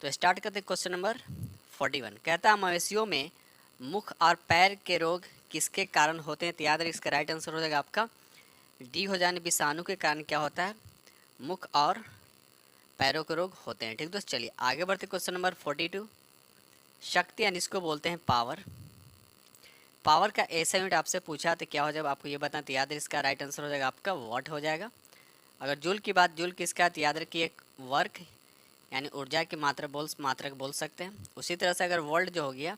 तो स्टार्ट करते question number 41। कहता है मवेशियों में मुख और पैर के रोग किसके कारण होते हैं? तो याद रखिए इसका राइट आंसर हो जाएगा आपका डी हो जाने विषाणु के कारण क्या होता है? मुख और पैरों के रोग होते हैं। ठीक दोस्त, चलिए आगे बढ़ते क्वेश्चन नंबर 42। शक्ति यानी इसको बोलते हैं पावर। पावर का ऐसा यूनिट आपसे पूछा तो क्या हो जाएगा आपको ये बताना, तो याद रखिए इसका राइट आंसर हो जाएगा आपका वॉट हो जाएगा। अगर जूल की बात, जूल किसका, तो याद रखिए एक वर्क यानी ऊर्जा की मात्रक बोल सकते हैं। उसी तरह से अगर वोल्ट जो हो गया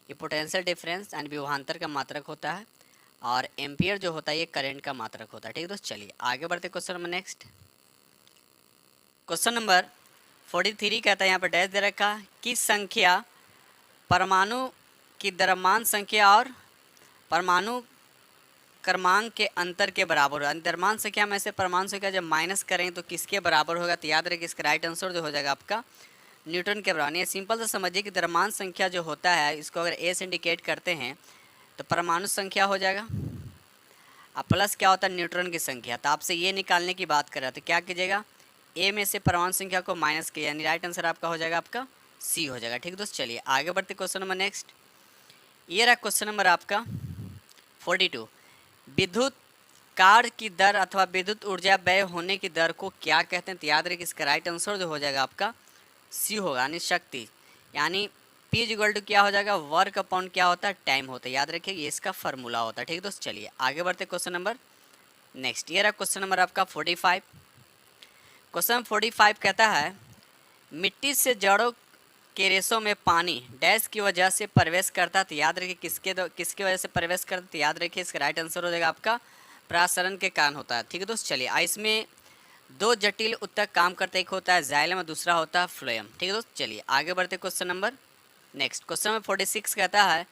ये पोटेंशियल डिफरेंस यानी विभवांतर का मात्रक होता है, और एम्पियर जो होता है ये करंट का मात्रक होता है। ठीक है दोस्त, चलिए आगे बढ़ते question number next. Question number 43 कहता है यहाँ पर डैश दे रखा, किस संख्या परमाणु की द्रव्यमान संख्या और परमाणु क्रमांक के अंतर के बराबर होगा। द्रव्यमान संख्या में से परमाणु संख्या जब माइनस करें तो किसके बराबर होगा? तो याद रखिए इसका राइट आंसर जो हो जाएगा आपका न्यूटन के बराबर। ये सिंपल से समझिए कि द्रव्यमान संख्या जो होता है इसको अगर ए से इंडिकेट करते हैं तो परमाणु संख्या हो जाएगा, और प्लस क्या होता है? न्यूट्रॉन की संख्या। तो आपसे ये निकालने की बात कर रहा है तो क्या कीजिएगा, ए में से परमाणु संख्या को माइनस किया, यानी राइट आंसर आपका हो जाएगा आपका सी हो जाएगा। ठीक दोस्त, चलिए आगे बढ़ते क्वेश्चन नंबर नेक्स्ट। ये रहा क्वेश्चन नंबर आपका 42। विद्युत कार्य की दर अथवा विद्युत ऊर्जा व्यय होने की दर को क्या कहते हैं? तो याद रखिए इसका राइट आंसर जो हो जाएगा आपका सी होगा, यानी शक्ति। यानी P इक्वल टू क्या हो जाएगा? वर्क अपॉन क्या होता है? टाइम होता है। याद रखिए ये इसका फार्मूला होता है। ठीक है दोस्त, चलिए आगे बढ़ते क्वेश्चन नंबर नेक्स्ट। ये रहा क्वेश्चन नंबर आपका 45। क्वेश्चन 45 कहता है मिट्टी से जड़ों के रेशों में पानी डैश की वजह से प्रवेश करता है। तो याद रखिए किसके वजह से प्रवेश करता है? तो याद रखिए इसका राइट आंसर हो जाएगा आपका प्रासरण के कारण होता है। ठीक है दोस्त, चलिए इसमें दो जटिल उत्तक काम करते, एक होता है जाइलम और दूसरा होता है फ्लोएम। ठीक है दोस्त, चलिए आगे बढ़ते question number next. Question number 46 कहता है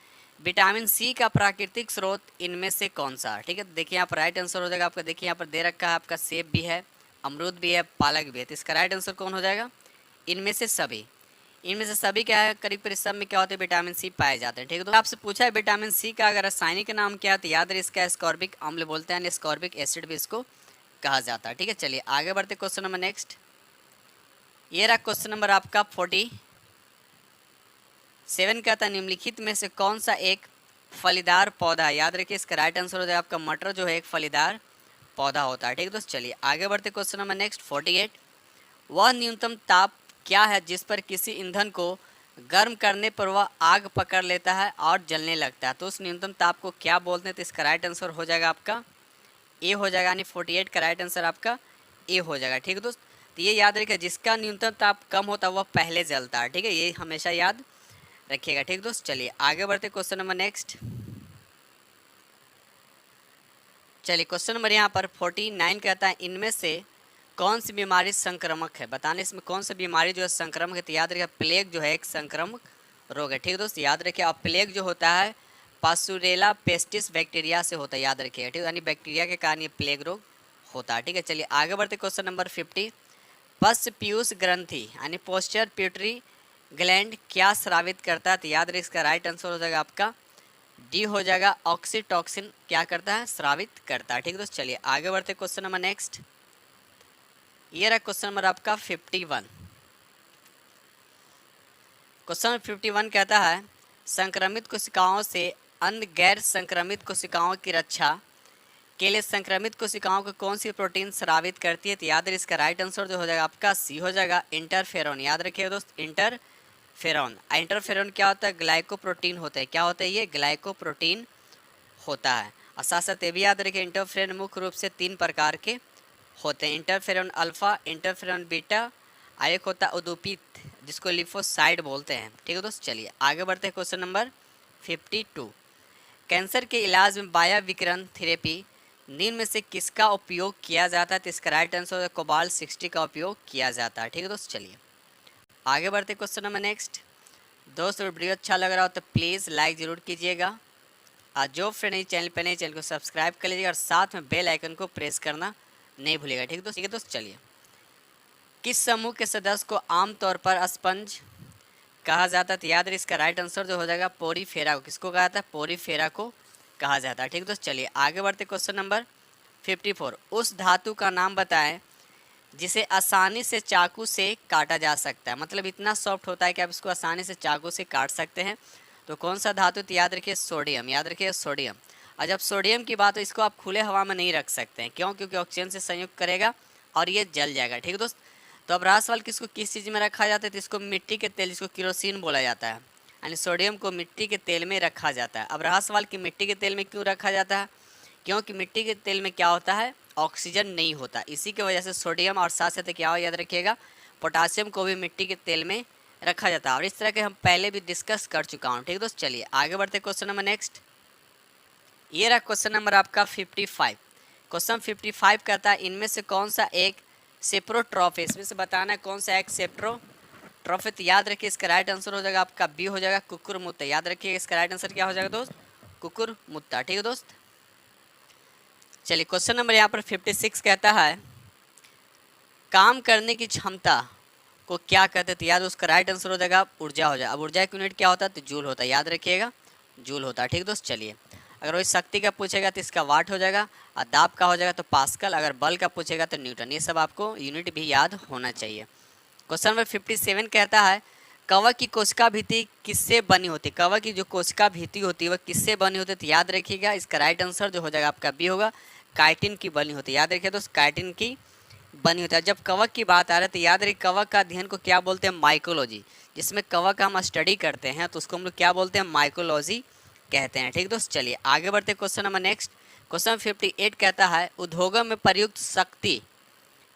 विटामिन सी का प्राकृतिक स्रोत इनमें से कौन सा? ठीक है, देखिए यहाँ पर राइट आंसर हो जाएगा आपका, देखिए यहाँ पर दे रखा है आपका सेब भी है, अमरूद भी है, पालक भी है। तो इसका राइट आंसर कौन हो जाएगा? इनमें से सभी। इनमें से सभी क्या है? करीब करीब सब में क्या होते हैं? विटामिन सी पाए जाते हैं। ठीक है, तो आपसे पूछा है विटामिन सी का अगर रासायनिक नाम क्या है, तो याद रहे इसका एस्कॉर्बिक अम्ल बोलते हैं, एस्कॉर्बिक एसिड भी इसको कहा जाता है। ठीक है, चलिए आगे बढ़ते क्वेश्चन नंबर नेक्स्ट। ये रहा क्वेश्चन नंबर आपका 47 कहता है निम्नलिखित में से कौन सा एक फलीदार पौधा है? याद रखिए इसका राइट आंसर हो जाएगा आपका मटर जो है एक फलीदार पौधा होता है। ठीक है दोस्त, चलिए आगे बढ़ते क्वेश्चन नंबर नेक्स्ट 48। वह न्यूनतम ताप क्या है जिस पर किसी ईंधन को गर्म करने पर वह आग पकड़ लेता है और जलने लगता है? तो उस न्यूनतम ताप को क्या बोलते हैं? तो इसका राइट आंसर हो जाएगा आपका ए हो जाएगा, यानी 48 का राइट आंसर आपका ए हो जाएगा। ठीक है दोस्त, तो ये याद रखिए जिसका न्यूनतम ताप कम होता है वह पहले जलता है। ठीक है, ये हमेशा याद रखिएगा। ठीक दोस्त, चलिए आगे बढ़ते क्वेश्चन नंबर नेक्स्ट। चलिए क्वेश्चन नंबर यहाँ पर 49 कहता है इनमें से कौन सी बीमारी संक्रामक है? बताने इसमें कौन सी बीमारी जो है संक्रामक है? तो याद रखिए प्लेग जो है एक संक्रामक रोग है। ठीक है दोस्त, याद रखिए अब प्लेग जो होता है पासुरेला पेस्टिस बैक्टीरिया से होता है, याद रखिएगा। ठीक है, यानी बैक्टीरिया के कारण ये प्लेग रोग होता है। ठीक है, चलिए आगे बढ़ते क्वेश्चन नंबर 50। पश्च पीयूष ग्रंथि यानी पोस्चर प्यूटरी ग्लैंड क्या स्रावित करता है? तो याद रखिए इसका राइट आंसर हो जाएगा आपका डी हो जाएगा ऑक्सीटॉक्सिन क्या करता है? स्रावित करता है। ठीक है दोस्त, चलिए आगे बढ़ते क्वेश्चन नंबर नेक्स्ट। ये रहा क्वेश्चन नंबर आपका 51। क्वेश्चन नंबर 51 कहता है संक्रमित कोशिकाओं से अन्य गैर संक्रमित कोशिकाओं की रक्षा के लिए संक्रमित कोशिकाओं को कौन सी प्रोटीन स्रावित करती है? तो याद रखिए इसका राइट आंसर जो हो जाएगा आपका सी हो जाएगा इंटरफेरॉन। याद रखिएगा दोस्त इंटरफेरॉन। इंटरफेरॉन क्या होता है? ग्लाइकोप्रोटीन होता है। क्या होता है? ये ग्लाइकोप्रोटीन होता है। और साथ साथ ये भी याद रखिए इंटरफेरॉन मुख्य रूप से 3 प्रकार के होते हैं, इंटरफेरॉन अल्फा, इंटरफेरॉन बीटा, और एक होता है उदुपित जिसको लिफोसाइड बोलते हैं। ठीक है दोस्त, चलिए आगे बढ़ते हैं क्वेश्चन नंबर 52। कैंसर के इलाज में बाया विकिरण थेरेपी निम्न में से किसका उपयोग किया जाता है? तो इसका राइट आंसर कोबाल्ट 60 का उपयोग किया जाता है। ठीक है दोस्त, चलिए आगे बढ़ते क्वेश्चन नंबर नेक्स्ट। दोस्तों वीडियो अच्छा लग रहा हो तो प्लीज़ लाइक ज़रूर कीजिएगा, और जो फ्रेंड इस चैनल पर नए चैनल को सब्सक्राइब कर लीजिएगा और साथ में बेल आइकन को प्रेस करना नहीं भूलिएगा। ठीक है दोस्त, चलिए किस समूह के सदस्य को आमतौर पर स्पंज कहा जाता है? तो याद रखिए इसका राइट आंसर जो हो जाएगा पोरीफेरा को। किसको कहा जाता है? पोरीफेरा को कहा जाता है। ठीक है दोस्त, चलिए आगे बढ़ते क्वेश्चन नंबर 54। उस धातु का नाम बताएं जिसे आसानी से चाकू से काटा जा सकता है, मतलब इतना सॉफ्ट होता है कि आप इसको आसानी से चाकू से काट सकते हैं। तो कौन सा धातु? तो याद रखिए सोडियम, याद रखिए सोडियम। और जब सोडियम की बात हो, इसको आप खुले हवा में नहीं रख सकते हैं, क्यों? क्योंकि ऑक्सीजन से संयुक्त करेगा और ये जल जाएगा। ठीक है दोस्त। तो अब रहा सवाल किसको किस चीज़ में रखा जाता है? तो इसको मिट्टी के तेल, जिसको केरोसिन बोला जाता है, यानी सोडियम को मिट्टी के तेल में रखा जाता है। अब रहा सवाल कि मिट्टी के तेल में क्यों रखा जाता है? क्योंकि मिट्टी के तेल में क्या होता है? ऑक्सीजन नहीं होता, इसी की वजह से सोडियम और साथ साथ क्या हो, याद रखिएगा, पोटासियम को भी मिट्टी के तेल में रखा जाता है। और इस तरह के हम पहले भी डिस्कस कर चुका हूँ। ठीक है दोस्त, चलिए आगे बढ़ते क्वेश्चन नंबर नेक्स्ट। ये रहा क्वेश्चन नंबर आपका 55। क्वेश्चन 55 कहता है इनमें से कौन सा एक सेप्रोट्रॉफ है? इसमें से बताना है कौन सा एक सेप्रोट्रॉफ है। तो याद रखिए इसका राइट आंसर हो जाएगा आपका बी हो जाएगा, कुकुरमुत्ता। याद रखिए इसका राइट आंसर क्या हो जाएगा दोस्त? कुकुरमुत्ता। ठीक है दोस्त। चलिए क्वेश्चन नंबर यहाँ पर 56 कहता है काम करने की क्षमता को क्या कहते हैं? तो याद उसका राइट आंसर हो जाएगा ऊर्जा हो जाएगा। अब ऊर्जा की यूनिट क्या होता है? तो जूल होता है, याद रखिएगा जूल होता है। ठीक दोस्त। चलिए अगर वही शक्ति का पूछेगा तो इसका वाट हो जाएगा, और दाब का हो जाएगा तो पास्कल, अगर बल का पूछेगा तो न्यूटन। ये सब आपको यूनिट भी याद होना चाहिए। क्वेश्चन नंबर 57 कहता है कवक की कोशिका भित्ति किससे बनी होती है? कवक की जो कोशिका भित्ति होती है वह किससे बनी होती है? तो याद रखिएगा इसका राइट आंसर जो हो जाएगा आपका बी होगा, काइटिन की बनी होती है। याद रखिए दोस्त काइटिन की बनी होती है। जब कवक की बात आ रही है तो याद रखिए कवक का अध्ययन को क्या बोलते हैं? माइकोलॉजी। जिसमें कवक का हम स्टडी करते हैं तो उसको हम लोग क्या बोलते हैं? माइकोलॉजी कहते हैं। ठीक दोस्त। चलिए आगे बढ़ते क्वेश्चन नंबर नेक्स्ट। क्वेश्चन 58 कहता है उद्योगों में प्रयुक्त शक्ति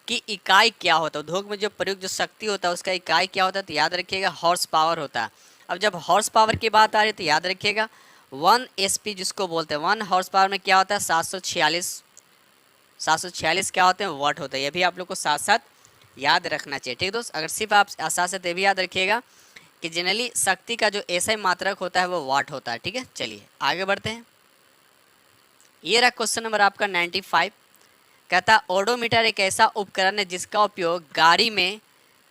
की इकाई क्या होता है? उद्योग में जो प्रयुक्त जो शक्ति होता है उसका इकाई क्या होता है? तो याद रखिएगा हॉर्स पावर होता है। अब जब हॉर्स पावर की बात आ रही है तो याद रखिएगा 1 SP जिसको बोलते हैं, 1 हॉर्स पावर में क्या होता है? 746 क्या होते हैं? वाट होता है। ये भी आप लोग को साथ साथ याद रखना चाहिए। ठीक दोस्त। अगर सिर्फ आप साथ साथ ये भी याद रखिएगा कि जनरली शक्ति का जो ऐसा मात्रक होता है वो वाट होता है। ठीक है। चलिए आगे बढ़ते हैं। ये रहा क्वेश्चन नंबर आपका 95। कहता ओडोमीटर एक ऐसा उपकरण है जिसका उपयोग गाड़ी में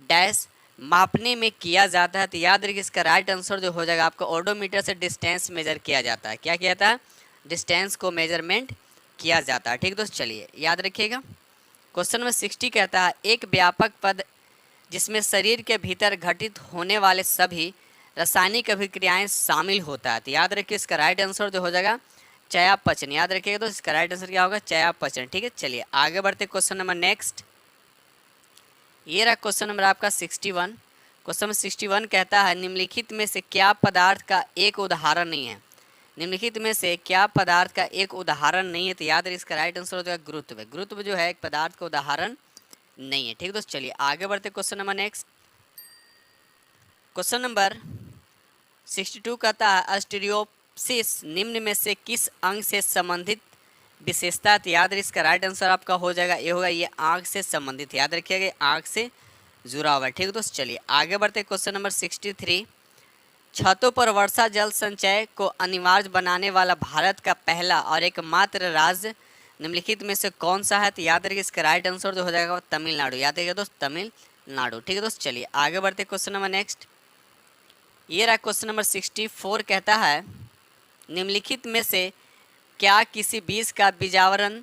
डैश मापने में किया जाता है। तो याद रखिए इसका राइट आंसर जो हो जाएगा आपका ओडोमीटर से डिस्टेंस मेजर किया जाता है। क्या किया जाता है? डिस्टेंस को मेजरमेंट किया जाता है। ठीक दोस्त। चलिए याद रखिएगा। क्वेश्चन नंबर 60 कहता है एक व्यापक पद जिसमें शरीर के भीतर घटित होने वाले सभी रासायनिक अभिक्रियाएं शामिल होता है। तो याद रखिए इसका राइट आंसर जो हो जाएगा चयापचय। याद रखिएगा तो इसका राइट आंसर क्या होगा? चयापचय। ठीक है। चलिए आगे बढ़ते क्वेश्चन नंबर नेक्स्ट। ये रहा क्वेश्चन नंबर आपका 61। क्वेश्चन नंबर 61 कहता है निम्नलिखित में से क्या पदार्थ का एक उदाहरण नहीं है? निम्नलिखित में से क्या पदार्थ का एक उदाहरण नहीं है? तो याद रखिए इसका राइट आंसर हो जाएगा गुरुत्व। गुरुत्व जो है एक पदार्थ का उदाहरण नहीं है। ठीक दोस्त। चलिए आगे बढ़ते question number next. Question number 62 कहता है स्टीरियोप्सिस निम्न में से किस अंग से संबंधित विशेषता? तो याद रखिए इसका राइट आंसर आपका हो जाएगा ये होगा, ये आँख से संबंधित। याद रखिएगा आँख से जुड़ा हुआ है। ठीक दोस्त। चलिए आगे बढ़ते क्वेश्चन नंबर 63। छतों पर वर्षा जल संचय को अनिवार्य बनाने वाला भारत का पहला और एकमात्र राज्य निम्नलिखित में से कौन सा है? तो याद रखिए इसका राइट आंसर जो हो जाएगा तमिलनाडु। याद रखिएगा दोस्त तमिलनाडु। ठीक है दोस्त। चलिए आगे बढ़ते क्वेश्चन नंबर नेक्स्ट। ये रहा क्वेश्चन नंबर 64 कहता है निम्नलिखित में से क्या किसी बीज का बीजावरण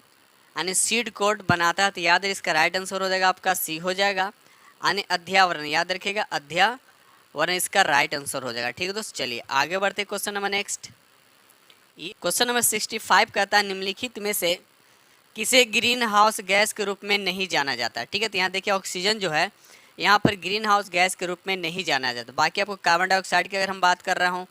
यानी सीड कोट बनाता है? तो याद रखिए इसका राइट आंसर हो जाएगा आपका सी हो जाएगा, यानी अध्यावरण। याद रखिएगा अध्यावरण इसका राइट आंसर हो जाएगा। ठीक है दोस्त। चलिए आगे बढ़ते question number next. Question number 65 कहता है निम्नलिखित में से किसे ग्रीन हाउस गैस के रूप में नहीं जाना जाता? ठीक है। तो यहाँ देखिए ऑक्सीजन जो है यहाँ पर ग्रीन हाउस गैस के रूप में नहीं जाना जाता। बाकी आपको कार्बन डाइऑक्साइड की अगर हम बात कर रहा हूँ,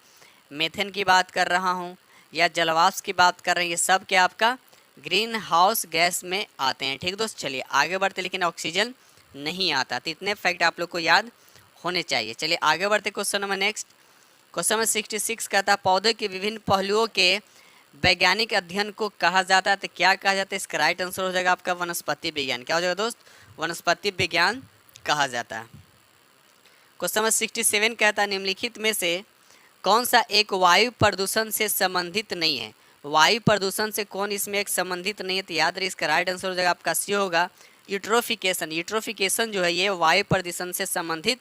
मेथेन की बात कर रहा हूँ या जलवाष्प की बात कर रहे हैं, ये सब क्या आपका ग्रीन हाउस गैस में आते हैं। ठीक दोस्त। चलिए आगे बढ़ते, लेकिन ऑक्सीजन नहीं आता। तो इतने फैक्ट आप लोग को याद होने चाहिए। चलिए आगे बढ़ते question number next. Question number 66 कहता है पौधे के विभिन्न पहलुओं के वैज्ञानिक अध्ययन को कहा जाता है। तो क्या कहा जाता है? इसका राइट आंसर हो जाएगा आपका वनस्पति विज्ञान। क्या हो जाएगा दोस्त? वनस्पति विज्ञान कहा जाता है। क्वेश्चन नंबर 67 कहता है निम्नलिखित में से कौन सा एक वायु प्रदूषण से संबंधित नहीं है? वायु प्रदूषण से कौन इसमें एक संबंधित नहीं है? तो याद रहिए इसका राइट आंसर हो जाएगा आपका सी होगा यूट्रोफिकेशन। यूट्रोफिकेशन जो है ये वायु प्रदूषण से संबंधित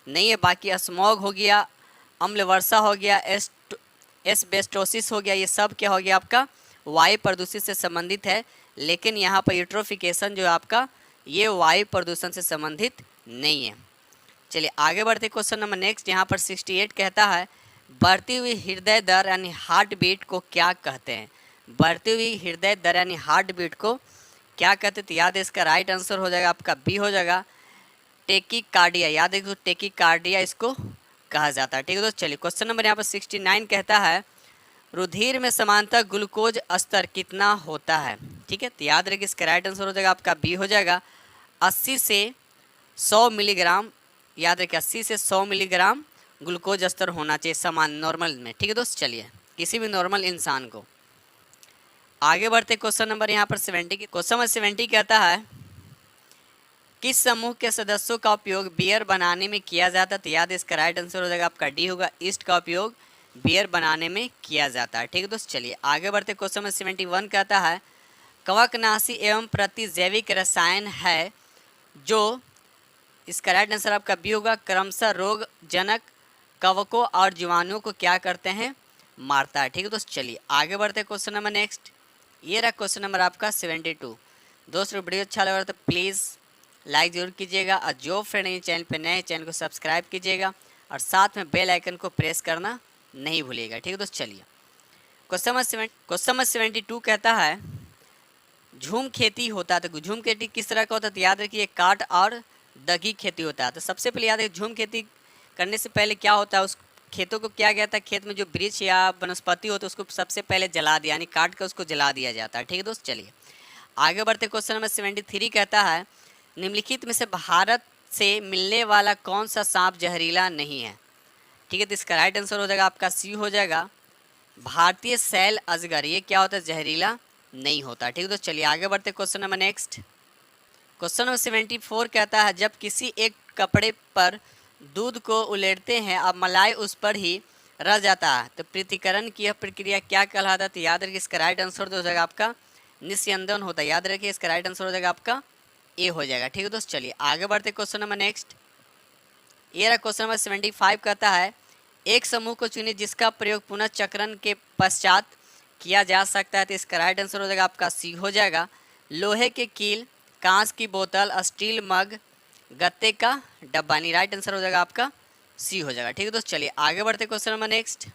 नहीं है। बाकी स्मॉग हो गया, अम्ल वर्षा हो गया, एस्बेस्टोसिस हो गया, ये सब क्या हो गया आपका वायु प्रदूषित से संबंधित है। लेकिन यहाँ पर यूट्रोफिकेशन जो आपका ये वायु प्रदूषण से संबंधित नहीं है। चलिए आगे बढ़ते क्वेश्चन नंबर नेक्स्ट। यहाँ पर 68 कहता है बढ़ती हुई हृदय दर यानी हार्ट बीट को क्या कहते हैं। बढ़ती हुई हृदय दर यानी हार्ट बीट को क्या कहते हैं, तो याद है इसका राइट आंसर हो जाएगा आपका बी हो जाएगा, टेकिकार्डिया। याद है टेकिकार्डिया इसको कहा जाता है। ठीक है दोस्त, चलिए क्वेश्चन नंबर यहाँ पर 69 कहता है रुधिर में सामान्यतः ग्लूकोज स्तर कितना होता है। ठीक है, तो याद रखिए इसका राइट आंसर हो जाएगा आपका बी हो जाएगा 80 से 100 मिलीग्राम। याद रखिए 80 से 100 मिलीग्राम ग्लूकोज स्तर होना चाहिए सामान्य नॉर्मल में। ठीक है दोस्त, चलिए किसी भी नॉर्मल इंसान को। आगे बढ़ते क्वेश्चन नंबर यहाँ पर 70 की। क्वेश्चन नंबर 70 कहता है किस समूह के सदस्यों का उपयोग बियर बनाने में किया जाता है। तो याद है इसका राइट आंसर हो जाएगा आपका डी होगा, ईस्ट का उपयोग बियर बनाने में किया जाता है। ठीक है दोस्त, चलिए आगे बढ़ते क्वेश्चन नंबर 71 कहता है कवकनाशी एवं प्रतिजैविक रसायन है जो, इसका राइट आंसर आपका बी होगा, क्रमशः रोगजनक कवकों और जीवाणुओं को क्या करते हैं, मारता है। ठीक है दोस्त, चलिए आगे बढ़ते क्वेश्चन नंबर नेक्स्ट। ये रहा क्वेश्चन नंबर आपका 72। दोस्तों वीडियो अच्छा लगा तो प्लीज़ लाइक जरूर कीजिएगा और जो फ्रेंड इस चैनल पे नए हैं चैनल को सब्सक्राइब कीजिएगा और साथ में बेल आइकन को प्रेस करना नहीं भूलिएगा। ठीक है दोस्त, चलिए क्वेश्चन नंबर 72 कहता है झूम खेती होता है। तो झूम खेती किस तरह का होता है, तो याद रखिए काट और दगी खेती होता है। तो सबसे पहले याद है झूम खेती करने से पहले क्या होता है, उस खेतों को क्या गया था, खेत में जो वृक्ष या वनस्पति होता है उसको सबसे पहले जला दिया, यानी काट कर उसको जला दिया जाता है। ठीक है दोस्त, चलिए आगे बढ़ते क्वेश्चन नंबर 73 कहता है निम्नलिखित में से भारत से मिलने वाला कौन सा सांप जहरीला नहीं है। ठीक है, तो इसका राइट आंसर हो जाएगा आपका सी हो जाएगा, भारतीय सैल अजगर। ये क्या होता है, जहरीला नहीं होता। ठीक है दोस्त, चलिए आगे बढ़ते question number next. Question number 74 कहता है जब किसी एक कपड़े पर दूध को उलेटते हैं अब मलाई उस पर ही रह जाता है तो पृथक्करण की यह प्रक्रिया क्या कहलाता है। तो याद रखिए इसका राइट आंसर हो जाएगा आपका निस्यंदन होता है। याद रखिए इसका राइट आंसर हो जाएगा आपका ए हो जाएगा। ठीक है दोस्त, चलिए आगे बढ़ते क्वेश्चन नंबर नेक्स्ट। ये रहा क्वेश्चन नंबर 75 कहता है एक समूह को चुनिए जिसका प्रयोग पुनः चक्रण के पश्चात किया जा सकता है। तो इसका राइट आंसर हो जाएगा आपका सी हो जाएगा, लोहे के कील, कांच की बोतल, स्टील मग, गत्ते का डब्बा। यानी राइट आंसर हो जाएगा आपका सी हो जाएगा। ठीक है दोस्त, चलिए आगे बढ़ते question number next.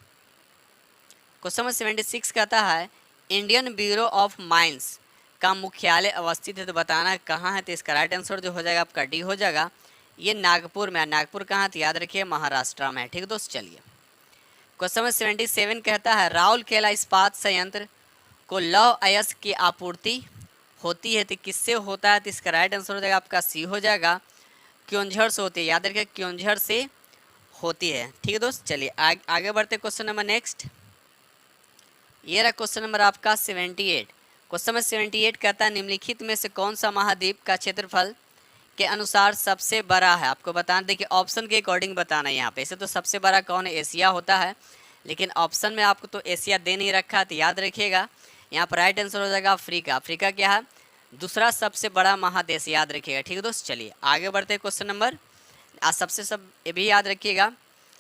Question number 76 कहता है इंडियन ब्यूरो ऑफ माइंस का मुख्यालय अवस्थित है। तो बताना कहाँ है, तो इसका राइट आंसर जो हो जाएगा आपका डी हो जाएगा, ये नागपुर में है। नागपुर कहाँ, तो याद रखिए महाराष्ट्र में है। ठीक है दोस्त, चलिए क्वेश्चन नंबर 77 कहता है राउरकेला इस्पात संयंत्र को लौह अयस्क की आपूर्ति होती है तो किससे होता है। तो इसका राइट आंसर हो जाएगा आपका सी हो जाएगा, क्योंझर से होती है। याद रखिए क्योंझर से होती है। ठीक है दोस्त, चलिए आगे बढ़ते क्वेश्चन नंबर नेक्स्ट। ये रहा क्वेश्चन नंबर आपका 78। क्वेश्चन नंबर 78 कहता है निम्नलिखित में से कौन सा महाद्वीप का क्षेत्रफल के अनुसार सबसे बड़ा है। आपको बताना, देखिए ऑप्शन के अकॉर्डिंग बताना है यहाँ पे। ऐसे तो सबसे बड़ा कौन है, एशिया होता है, लेकिन ऑप्शन में आपको तो एशिया दे नहीं रखा। तो याद रखिएगा यहाँ पर राइट आंसर हो जाएगा अफ्रीका। अफ्रीका क्या है, दूसरा सबसे बड़ा महादेश, याद रखिएगा। ठीक है दोस्त, चलिए आगे बढ़ते हैं क्वेश्चन नंबर। आज सबसे ये भी याद रखिएगा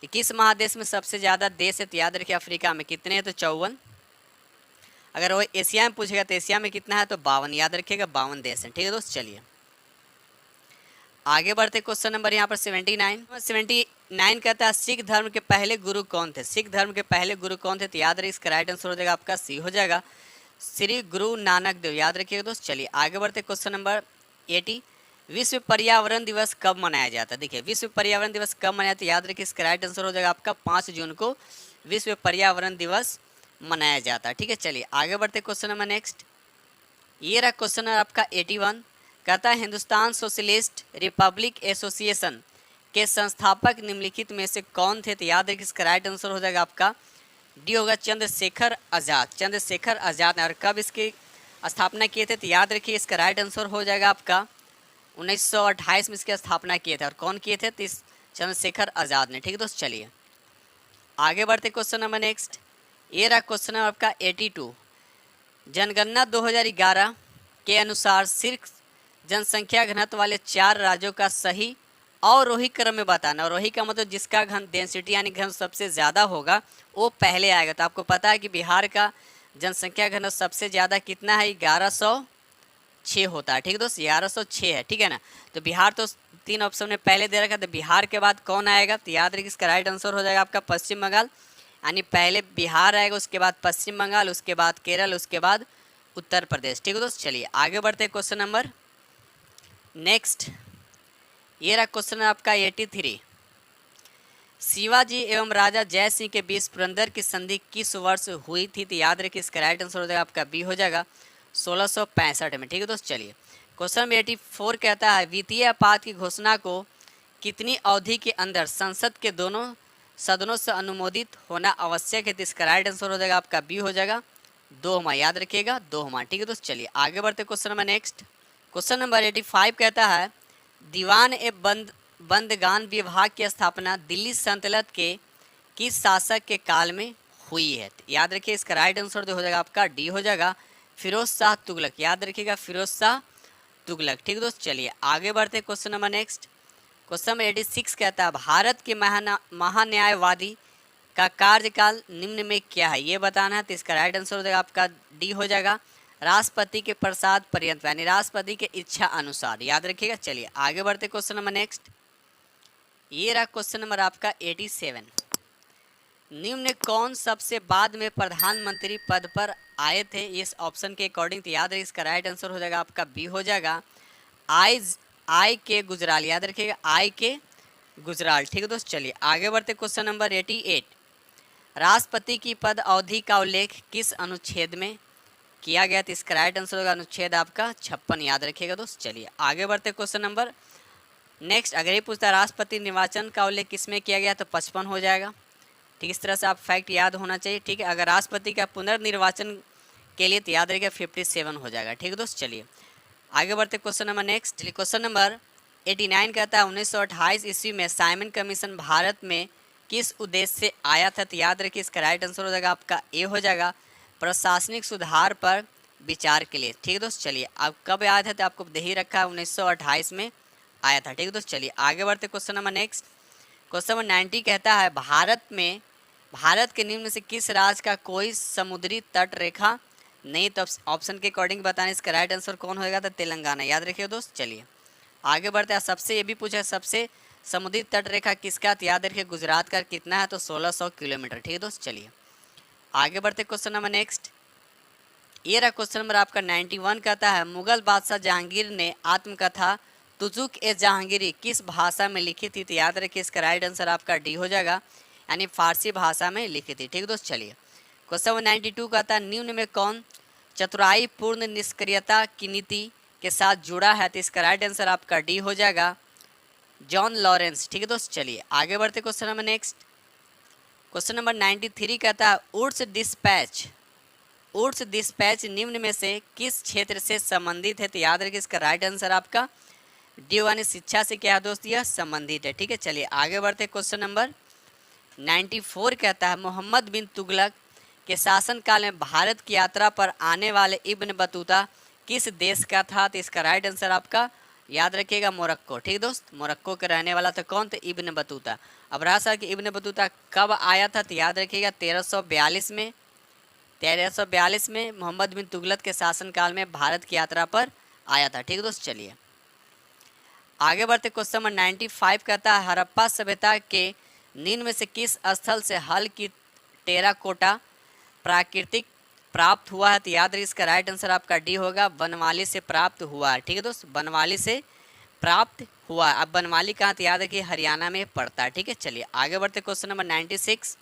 कि किस महादेश में सबसे ज़्यादा देश है। तो याद रखिए अफ्रीका में कितने हैं, तो 54। अगर वो एशिया में पूछेगा तो एशिया में कितना है, तो 52। याद रखिएगा 52 देश हैं। ठीक है दोस्त, चलिए आगे बढ़ते क्वेश्चन नंबर यहाँ पर 79 कहता है सिख धर्म के पहले गुरु कौन थे। सिख धर्म के पहले गुरु कौन थे, तो याद रखिए इसका राइट आंसर हो जाएगा आपका सी हो जाएगा, श्री गुरु नानक देव। याद रखिएगा दोस्त, चलिए आगे बढ़ते क्वेश्चन नंबर 80। विश्व पर्यावरण दिवस कब मनाया जाता है। देखिए विश्व पर्यावरण दिवस कब मनाया, तो याद रखिए इसका राइट आंसर हो जाएगा आपका 5 जून को विश्व पर्यावरण दिवस मनाया जाता है। ठीक है, चलिए आगे बढ़ते क्वेश्चन नंबर नेक्स्ट। ये रहा क्वेश्चन नंबर आपका 81। कहता है हिंदुस्तान सोशलिस्ट रिपब्लिक एसोसिएशन के संस्थापक निम्नलिखित में से कौन थे। तो याद रखिए इसका राइट आंसर हो जाएगा आपका डी होगा, चंद्रशेखर आज़ाद। चंद्रशेखर आज़ाद ने, और कब इसकी स्थापना किए थे, तो याद रखिए इसका राइट आंसर हो जाएगा आपका 1928 में इसकी स्थापना किए थे। और कौन किए थे, तो चंद्रशेखर आज़ाद ने। ठीक है दोस्त, चलिए आगे बढ़ते क्वेश्चन नंबर नेक्स्ट। ये रहा क्वेश्चन नंबर आपका 82। जनगणना 2011 के अनुसार सिर्फ जनसंख्या घनत्व वाले 4 राज्यों का सही अवरोही क्रम में बताना। अवरोही का मतलब जिसका घन डेंसिटी यानी घन सबसे ज़्यादा होगा वो पहले आएगा। तो आपको पता है कि बिहार का जनसंख्या घनत्व सबसे ज़्यादा कितना है, 1106 होता है। ठीक है दोस्त, 1106 है। ठीक है ना। तो बिहार तो 3 ऑप्शन में पहले दे रखा है, तो बिहार के बाद कौन आएगा, तो याद रखिए इसका राइट आंसर हो जाएगा आपका पश्चिम बंगाल। यानी पहले बिहार आएगा, उसके बाद पश्चिम बंगाल, उसके बाद केरल, उसके बाद उत्तर प्रदेश। ठीक है दोस्त, चलिए आगे बढ़ते हैं क्वेश्चन नंबर नेक्स्ट। ये रहा क्वेश्चन आपका 83। शिवाजी एवं राजा जय सिंह के बीच पुरंदर की संधि किस वर्ष हुई थी, तो याद रखिए इसका राइट आंसर हो जाएगा आपका बी हो जाएगा 1665 में। ठीक है दोस्त, चलिए क्वेश्चन नंबर 84 कहता है वित्तीय आपात की घोषणा को कितनी अवधि के अंदर संसद के दोनों सदनों से अनुमोदित होना आवश्यक है, तो इसका राइट आंसर हो जाएगा आपका बी हो जाएगा 2 माह। याद रखिएगा 2 माह। ठीक है दोस्त, चलिए आगे बढ़ते question number next. Question number 85 कहता है दीवान ए बंदगान विभाग की स्थापना दिल्ली सल्तनत के किस शासक के काल में हुई है, याद रखिए इसका राइट आंसर जो हो जाएगा आपका डी हो जाएगा फिरोज शाह तुगलक। याद रखिएगा फिरोज शाह तुगलक। ठीक है दोस्त, चलिए आगे बढ़ते question number next. Question number 86 कहता है भारत के महान्यायवादी का कार्यकाल निम्न में क्या है, ये बताना है, तो इसका राइट आंसर हो जाएगा आपका डी हो जाएगा राष्ट्रपति के प्रसाद पर्यंत, यानी राष्ट्रपति के इच्छा अनुसार। याद रखिएगा। चलिए आगे बढ़ते क्वेश्चन नंबर नेक्स्ट। ये रहा क्वेश्चन नंबर आपका 87। निम्न कौन सबसे बाद में प्रधानमंत्री पद पर आए थे इस ऑप्शन के अकॉर्डिंग, तो याद रखिए इसका राइट आंसर हो जाएगा आपका बी हो जाएगा आई के गुजराल। याद रखिएगा आई के गुजराल। ठीक है दोस्त, चलिए आगे बढ़ते क्वेश्चन नंबर 88। राष्ट्रपति की पद अवधि का उल्लेख किस अनुच्छेद में किया गया, तो इसका राइट आंसर होगा अनुच्छेद आपका 56। याद रखिएगा दोस्त, चलिए आगे बढ़ते क्वेश्चन नंबर नेक्स्ट। अगर ये पूछता है राष्ट्रपति निर्वाचन का उल्लेख किस में किया गया, तो 55 हो जाएगा। ठीक, इस तरह से आप फैक्ट याद होना चाहिए। ठीक है, अगर राष्ट्रपति का पुनर्निर्वाचन के लिए तो याद रखिएगा 57 हो जाएगा। ठीक है दोस्त, चलिए आगे बढ़ते क्वेश्चन नंबर नेक्स्ट। चलिए क्वेश्चन नंबर 89 कहता है 1928 ईस्वी में साइमन कमीशन भारत में किस उद्देश्य से आया था, तो याद रखिए इसका राइट आंसर हो जाएगा आपका ए हो जाएगा प्रशासनिक सुधार पर विचार के लिए। ठीक है दोस्त, चलिए अब कब आया था, तो आपको दे ही रखा है 1928 में आया था। ठीक है दोस्त, चलिए आगे बढ़ते question number next. Question number 90 कहता है भारत के निम्न से किस राज्य का कोई समुद्री तट रेखा नहीं, तो ऑप्शन के अकॉर्डिंग बताना इसका राइट आंसर कौन होगा, तो तेलंगाना। याद रखिए दोस्त, चलिए आगे बढ़ते हैं। सबसे ये भी पूछा है सबसे समुद्री तट रेखा किसका, तो याद रखिए गुजरात का कितना है, तो 1600 किलोमीटर। ठीक है दोस्त, चलिए आगे बढ़ते क्वेश्चन नंबर नेक्स्ट। ये रहा क्वेश्चन नंबर आपका 91 कहता है मुगल बादशाह जहांगीर ने आत्मकथा तुजुक ए जहांगीरी किस भाषा में लिखी थी, तो याद रखिए इसका राइट आंसर आपका डी हो जाएगा, यानी फारसी भाषा में लिखी थी। ठीक है दोस्त, चलिए क्वेश्चन नंबर 92 कहता है निम्न में कौन चतुराई पूर्ण निष्क्रियता की नीति के साथ जुड़ा है, तो इसका राइट आंसर आपका डी हो जाएगा जॉन लॉरेंस। ठीक है दोस्त, चलिए आगे बढ़ते question number next. Question number 93 कहता है उड्स डिस्पैच निम्न में से किस क्षेत्र से संबंधित है, तो याद रखिए इसका राइट आंसर आपका डी यानी शिक्षा से क्या है दोस्त, यह संबंधित है। ठीक है, चलिए आगे बढ़ते क्वेश्चन नंबर 94 कहता है मोहम्मद बिन तुगलक के शासनकाल में भारत की यात्रा पर आने वाले इब्न बतूता किस देश का था, तो इसका राइट आंसर आपका याद रखिएगा मोरक्को। ठीक दोस्त, मोरक्को के रहने वाला था कौन, तो इब्न बतूता। अब रहा सर कि इब्न बतूता कब आया था, तो याद रखिएगा 1342 में मोहम्मद बिन तुगलक के शासनकाल में भारत की यात्रा पर आया था। ठीक दोस्त, चलिए आगे बढ़ते क्वेश्चन नंबर 95 कहता है हड़प्पा सभ्यता के निम्न में से किस स्थल से हल की टेराकोटा प्राकृतिक प्राप्त हुआ है, तो याद रखिए इसका राइट आंसर आपका डी होगा बनवाली से प्राप्त हुआ है। ठीक है दोस्त, बनवाली से प्राप्त हुआ। अब बनवाली कहाँ, तो याद रखिए हरियाणा में पड़ता है। ठीक है, चलिए आगे बढ़ते क्वेश्चन नंबर 96।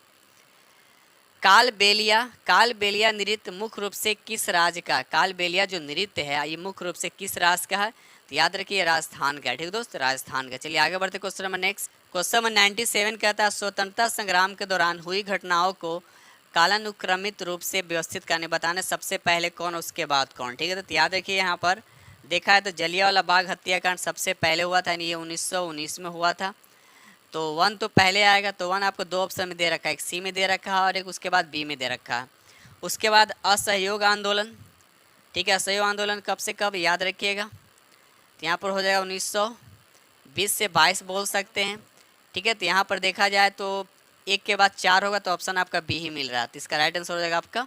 कालबेलिया नृत्य मुख्य रूप से किस राज्य का, कालबेलिया जो नृत्य है ये मुख्य रूप से किस राज्य का है, तो याद रखिए राजस्थान का। ठीक है दोस्त, राजस्थान का। चलिए आगे बढ़ते question number next. Question number 97 कहता है स्वतंत्रता संग्राम के दौरान हुई घटनाओं को कालानुक्रमित रूप से व्यवस्थित करने बताने सबसे पहले कौन उसके बाद कौन। ठीक है, तो याद रखिए यहाँ पर देखा है तो जलियांवाला बाग हत्याकांड सबसे पहले हुआ था, ये 1919 में हुआ था। तो 1 तो पहले आएगा, तो 1 आपको 2 ऑप्शन में दे रखा है, एक सी में दे रखा है और एक उसके बाद बी में दे रखा है। उसके बाद असहयोग आंदोलन। ठीक है, असहयोग आंदोलन कब से कब याद रखिएगा, तो यहाँ पर हो जाएगा 1920 से 22 बोल सकते हैं। ठीक है, तो यहाँ पर देखा जाए तो 1 के बाद 4 होगा, तो ऑप्शन आपका बी ही मिल रहा है, तो इसका राइट आंसर हो जाएगा आपका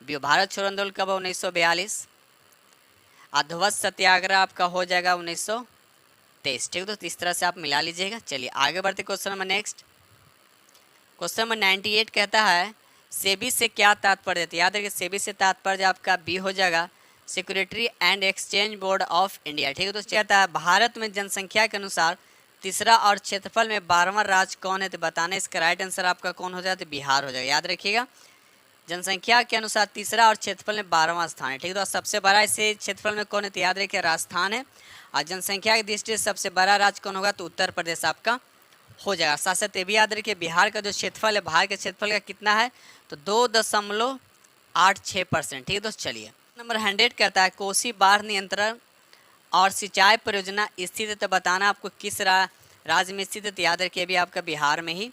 बी। भारत छोड़ो आंदोलन कब है, 1942। अधवत सत्याग्रह आपका हो जाएगा 1923। ठीक है, तो इस तरह से आप मिला लीजिएगा। चलिए आगे बढ़ते question number next. Question number 98 कहता है सेबी से क्या तात्पर्य है। याद रखिए सेबी से तात्पर्य आपका बी हो जाएगा, security and exchange board of India. ठीक है, तो कहता है भारत में जनसंख्या के अनुसार तीसरा और क्षेत्रफल में 12वां राज्य कौन है, तो बताना। इसका राइट आंसर आपका कौन हो जाता है, बिहार हो जाएगा। याद रखिएगा जनसंख्या के अनुसार तीसरा और क्षेत्रफल में 12वां स्थान है। ठीक है, तो सबसे बड़ा इसे क्षेत्रफल में कौन है, तो याद रखिए राजस्थान है। और जनसंख्या की दृष्टि से सबसे बड़ा राज्य कौन होगा, तो उत्तर प्रदेश आपका हो जाएगा। साथ साथ ये भी याद रखिए बिहार का जो क्षेत्रफल है, भारत के क्षेत्रफल का कितना है, तो 2.86%। ठीक है दोस्त, चलिए नंबर 100 कहता है कोसी बाढ़ नियंत्रण और सिंचाई परियोजना स्थित है, तो बताना आपको किस राज्य में स्थित है, तो याद रखिए अभी आपका बिहार में ही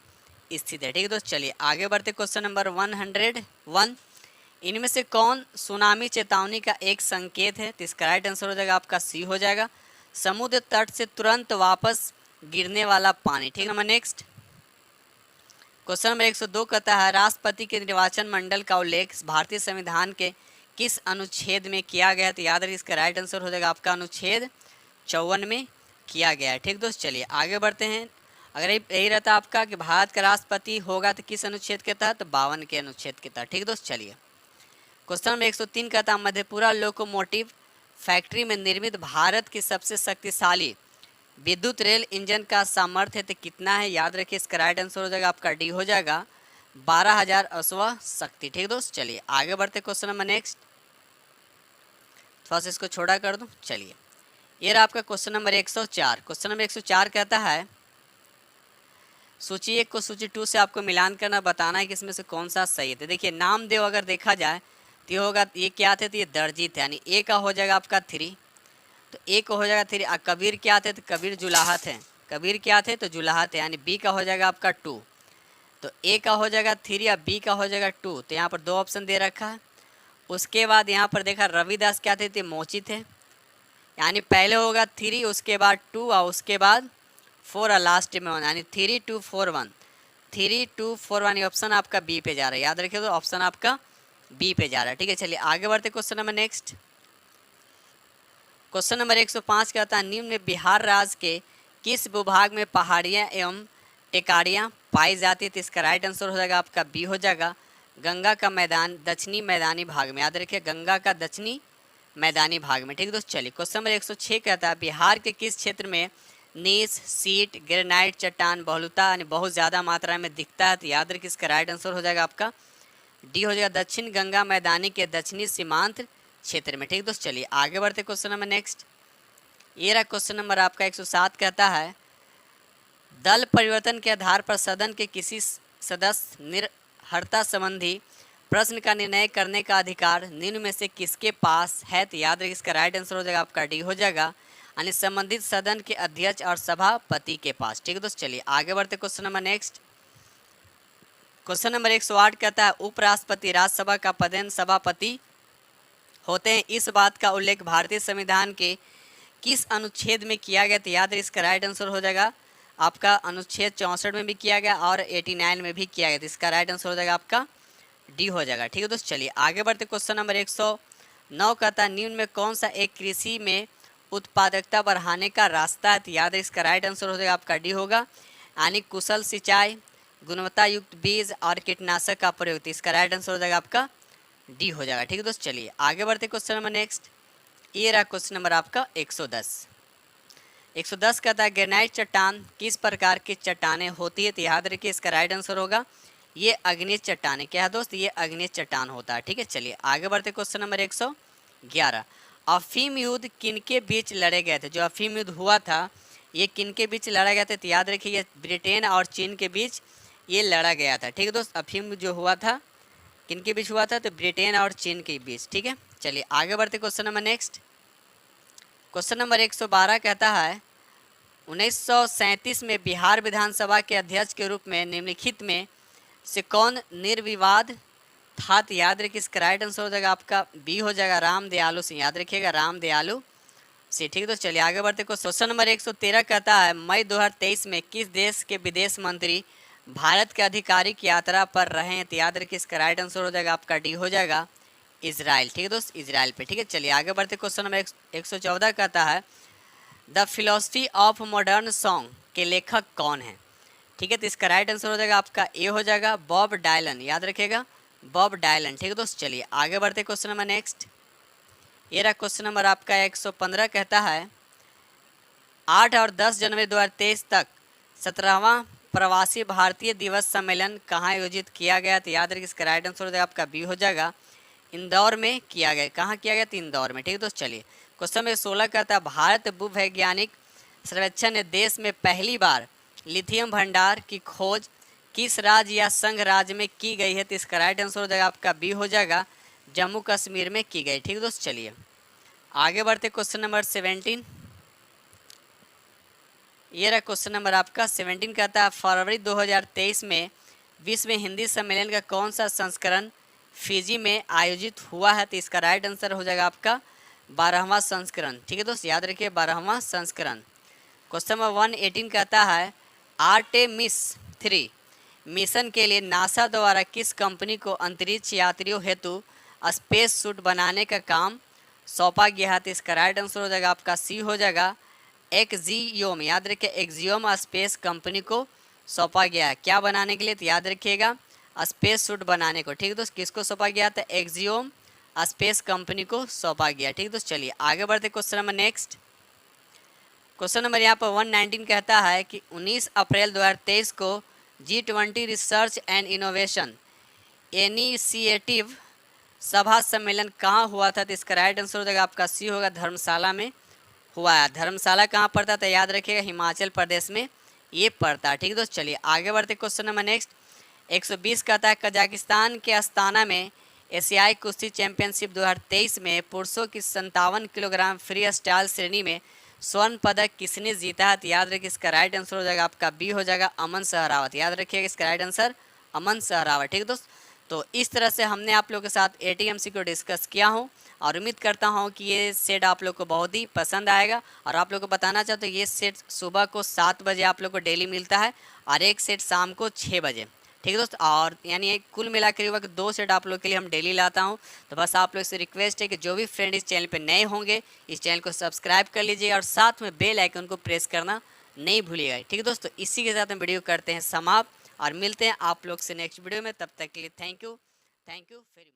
स्थित है। ठीक है दोस्त, चलिए आगे बढ़ते क्वेश्चन नंबर 101। इनमें से कौन सुनामी चेतावनी का एक संकेत है, तो इसका राइट आंसर हो जाएगा आपका सी हो जाएगा, समुद्र तट से तुरंत वापस गिरने वाला पानी। ठीक है, नंबर नेक्स्ट क्वेश्चन नंबर 102 कहता है राष्ट्रपति के निर्वाचन मंडल का उल्लेख भारतीय संविधान के किस अनुच्छेद में किया गया, तो याद रखिए इसका राइट आंसर हो जाएगा आपका अनुच्छेद 54 में किया गया है। ठीक दोस्त, चलिए आगे बढ़ते हैं। अगर यही रहता आपका कि भारत का राष्ट्रपति होगा तो किस अनुच्छेद के तहत, तो 52 के अनुच्छेद के तहत। ठीक दोस्त, चलिए क्वेश्चन नंबर 103 कहता है मधेपुरा लोकोमोटिव फैक्ट्री में निर्मित भारत की सबसे शक्तिशाली विद्युत रेल इंजन का सामर्थ्य तो कितना है, याद रखिए इसका राइट आंसर हो जाएगा आपका डी हो जाएगा 12,000 अश्व शक्ति। ठीक दोस्त, चलिए आगे बढ़ते क्वेश्चन नंबर नेक्स्ट। थोड़ा सा इसको छोड़ा कर दूं। चलिए ये रहा आपका क्वेश्चन नंबर 104। क्वेश्चन नंबर 104 कहता है सूची 1 को सूची 2 से आपको मिलान करना, बताना है कि इसमें से कौन सा सही है। तो देखिए नामदेव अगर देखा जाए तो ये होगा, ये क्या थे, तो ये दर्जित है, यानी ए का हो जाएगा आपका 3, तो ए का हो जाएगा 3। कबीर क्या थे, तो कबीर जुलाहा थे, कबीर क्या थे, तो जुलाहा थे, यानी बी का हो जाएगा आपका 2। तो ए का हो जाएगा 3 या बी का हो जाएगा 2, तो यहाँ पर 2 ऑप्शन दे रखा है। उसके बाद यहाँ पर देखा रविदास क्या थे, तो मोची थे, यानी पहले होगा 3, उसके बाद 2 और उसके बाद 4 और लास्ट में 1, यानी 3 2 4 1, 3 2 4 1। ऑप्शन आपका बी पे जा रहा है, याद रखिए तो ऑप्शन आपका बी पे जा रहा है। ठीक है, चलिए आगे बढ़ते question number next. Question number 105 कहता है निम्न में बिहार राज्य के किस विभाग में पहाड़ियाँ एवं टेकाड़ियाँ पाई जाती है, तो इसका राइट आंसर हो जाएगा आपका बी हो जाएगा गंगा का मैदान दक्षिणी मैदानी भाग में। याद रखिए गंगा का दक्षिणी मैदानी भाग में। ठीक है दोस्त, चलिए क्वेश्चन नंबर 106 कहता है बिहार के किस क्षेत्र में नीस सीट ग्रेनाइट चट्टान बहुलता यानी बहुत ज़्यादा मात्रा में दिखता है, तो याद रखिए इसका राइट आंसर हो जाएगा आपका डी हो जाएगा दक्षिण गंगा मैदानी के दक्षिणी सीमांत क्षेत्र में। ठीक दोस्त, चलिए आगे बढ़ते क्वेश्चन नंबर नेक्स्ट। ये रहा क्वेश्चन नंबर आपका 107 कहता है दल परिवर्तन के आधार पर सदन के किसी सदस्य निर्हरता संबंधी प्रश्न का निर्णय करने का अधिकार निम्न में से किसके पास है, तो याद रखिए इसका राइट आंसर हो जाएगा आपका डी हो जाएगा यानी संबंधित सदन के अध्यक्ष और सभापति के पास। ठीक है दोस्त, चलिए आगे बढ़ते question number next. Question number 108 कहता है उपराष्ट्रपति राज्यसभा का पदेन सभापति होते हैं, इस बात का उल्लेख भारतीय संविधान के किस अनुच्छेद में किया गया, तो याद रखिए इसका राइट आंसर हो जाएगा आपका अनुच्छेद 64 में भी किया गया और 89 में भी किया गया, तो इसका राइट आंसर हो जाएगा आपका डी हो जाएगा। ठीक है दोस्त, चलिए आगे बढ़ते क्वेश्चन नंबर 109 कहता है निम्न में कौन सा एक कृषि में उत्पादकता बढ़ाने का रास्ता है, तो याद है इसका राइट आंसर हो जाएगा आपका डी होगा यानी कुशल सिंचाई गुणवत्ता युक्त बीज और कीटनाशक का प्रयोग, तो इसका राइट आंसर हो जाएगा आपका डी हो जाएगा। ठीक है दोस्त, चलिए आगे बढ़ते क्वेश्चन नंबर नेक्स्ट। ये रहा क्वेश्चन नंबर आपका 110। 110 कहता है ग्रेनाइट चट्टान किस प्रकार की चट्टानें होती है, तो याद रखिए इसका राइट आंसर होगा ये अग्निय चट्टान है। क्या है दोस्त, ये अग्निय चट्टान होता है। ठीक है, चलिए आगे बढ़ते क्वेश्चन नंबर 111। अफीम युद्ध किनके बीच लड़े गए थे, जो अफीम युद्ध हुआ था ये किनके बीच लड़ा गया था, तो याद रखिए ये ब्रिटेन और चीन के बीच ये लड़ा गया था। ठीक है दोस्त, अफीम जो हुआ था किनके बीच हुआ था, तो ब्रिटेन और चीन के बीच। ठीक है, चलिए आगे बढ़ते question number next. Question number 112 कहता है 1937 में बिहार विधानसभा के अध्यक्ष के रूप में निम्नलिखित में से कौन निर्विवाद था, तो याद रखिए इसका राइट आंसर हो जाएगा आपका बी हो जाएगा राम दयालु सिंह। याद रखिएगा राम दयालु सिंह। ठीक है, तो चलिए आगे बढ़ते क्वेश्चन नंबर 113 कहता है मई 2023 में किस देश के विदेश मंत्री भारत के आधिकारिक यात्रा पर रहे हैं, तो याद रखिए इसका राइट आंसर हो जाएगा आपका डी हो जाएगा इजराइल। ठीक है दोस्त, इजराइल पे। ठीक है, चलिए आगे बढ़ते। क्वेश्चन नंबर 114 कहता है the philosophy of modern song के लेखक कौन है। ठीक है, तो इसका राइट आंसर हो जाएगा आपका ए हो जाएगा, बॉब डायलन। याद रखिएगा, बॉब डायलन। ठीक है दोस्त, चलिए आगे बढ़ते क्वेश्चन नंबर नेक्स्ट। ये रहा क्वेश्चन नंबर आपका 115 कहता है 8 और 10 जनवरी 2023 तक 17वां प्रवासी भारतीय दिवस सम्मेलन कहाँ आयोजित किया गया। तो याद रखिए इसका राइट आंसर हो जाएगा आपका बी हो जाएगा, इंदौर में किया गया। कहाँ किया गया, तो इंदौर में। ठीक है दोस्त, चलिए क्वेश्चन नंबर 16 कहता है भारत भूवैज्ञानिक सर्वेक्षण ने देश में पहली बार लिथियम भंडार की खोज किस राज्य या संघ राज्य में की गई है। तो इसका राइट आंसर हो जाएगा आपका बी हो जाएगा, जम्मू कश्मीर में की गई। ठीक है दोस्त, चलिए आगे बढ़ते क्वेश्चन नंबर 17। ये रहा क्वेश्चन नंबर आपका 17 कहता है फरवरी 2023 में विश्व हिंदी सम्मेलन का कौन सा संस्करण फिजी में आयोजित हुआ है। तो इसका राइट आंसर हो जाएगा आपका 12वां संस्करण। ठीक है दोस्त, याद रखिए 12वां संस्करण। क्वेश्चन नंबर 118 कहता है आर्टेमिस 3 मिशन के लिए नासा द्वारा किस कंपनी को अंतरिक्ष यात्रियों हेतु स्पेस सूट बनाने का काम सौंपा गया है। तो इसका राइट आंसर हो जाएगा आपका सी हो जाएगा, एक्जियोम। याद रखिए एक्जियोम स्पेस कंपनी को सौंपा गया है। क्या बनाने के लिए, तो याद रखिएगा स्पेस सूट बनाने को। ठीक है दोस्त, किसको सौंपा गया था, एक्जियोम स्पेस कंपनी को सौंपा गया। ठीक है दोस्त, चलिए आगे बढ़ते question number next. Question number यहाँ पर 119 कहता है कि 19 अप्रैल 2023 को G20 research and innovation initiative सभा सम्मेलन कहाँ हुआ था। तो इसका राइट आंसर हो जाएगा आपका सी होगा, धर्मशाला में हुआ है। धर्मशाला कहाँ पड़ता था, याद रखिएगा हिमाचल प्रदेश में ये पड़ता है। ठीक है दोस्त, चलिए आगे बढ़ते क्वेश्चन नंबर नेक्स्ट। 120 कहता है कजाकिस्तान के अस्ताना में एशियाई कुश्ती चैंपियनशिप 2023 में पुरुषों की 57 किलोग्राम फ्री स्टाइल श्रेणी में स्वर्ण पदक किसने जीता है। तो याद रखिए इसका राइट आंसर हो जाएगा आपका बी हो जाएगा, अमन सहरावत। याद रखिएगा इसका राइट आंसर अमन सहरावत। ठीक है दोस्त, तो इस तरह से हमने आप लोगों के साथ एटीएमसी को डिस्कस किया हूँ और उम्मीद करता हूँ कि ये सेट आप लोग को बहुत ही पसंद आएगा। और आप लोग को बताना चाहते हो ये सेट सुबह को 7 बजे आप लोग को डेली मिलता है और एक सेट शाम को 6 बजे। ठीक है दोस्त, और यानी कुल मिला के 2 सेट आप लोग के लिए हम डेली लाता हूँ। तो बस आप लोग से रिक्वेस्ट है कि जो भी फ्रेंड इस चैनल पे नए होंगे इस चैनल को सब्सक्राइब कर लीजिए और साथ में बेल आइकन को प्रेस करना नहीं भूलिएगा। ठीक है दोस्तों, इसी के साथ हम वीडियो करते हैं समाप्त और मिलते हैं आप लोग से नेक्स्ट वीडियो में। तब तक के लिए थैंक यू वेरी मच।